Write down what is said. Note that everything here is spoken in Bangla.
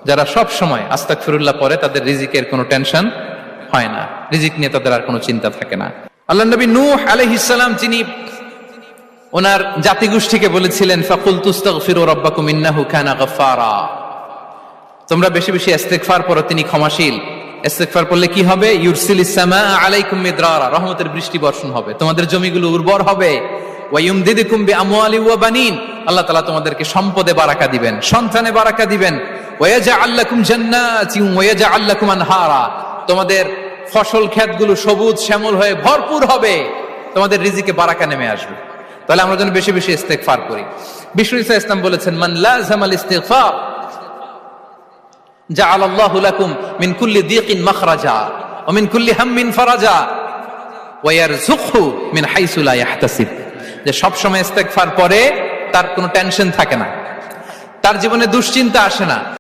যারা সব সময় আস্তাগফিরুল্লাহ পড়ে তাদের রিজিকের কোনো টেনশন হয় না, রিজিক নিয়ে তাদের আর কোনো চিন্তা থাকে না। আল্লাহ নবী নূহ আলাইহিস সালাম যিনি ওনার জাতিগোষ্ঠীকে বলেছিলেন ফাকুলতু আস্তাগফিরু রাব্বাকুম ইন্নাহু কানা গাফফারা, তোমরা বেশি বেশি ইস্তেগফার পড়ো, তিনি ক্ষমাশীল। ইস্তেগফার পড়লে কি হবে? ইউরসিলিস সামাআ আলাইকুম মিদরারা, রহমতের বৃষ্টি বর্ষণ হবে, তোমাদের জমিগুলো উর্বর হবে। ওয়া ইউমদিদুকুম বিআমওয়ালি ওয়া বানিন, আল্লাহ তাআলা তোমাদেরকে সম্পদে বারাকা দিবেন, সন্তানে বারাকা দিবেন। ওয়া ইয়াজআল লাকুম জান্নাতিন ওয়া ইয়াজআল লাকুম আনহারা, তোমাদের ফসল ক্ষেতগুলো সবুজ শ্যামল হয়ে ভরপুর হবে, তোমাদের রিজিকে বারাকা নেমে আসবে। তাহলে আমরা যেন বেশি বেশি ইস্তেগফার করি। বিষ্ণু ঈসা ইসলাম বলেছেন মান লাযামাল ইস্তিগফার জাআলাল্লাহু লাকুম মিন কুল্লি দিকিন মাখরাজা ওয়া মিন কুল্লি হাম্মিন ফারাজা ওয়া ইয়ারযুকহু মিন হাইসু লা ইয়াহতাসিব, যে সব সময় ইস্তেগফার পরে তার কোনো টেনশন থাকে না, তার জীবনে দুশ্চিন্তা আসে না।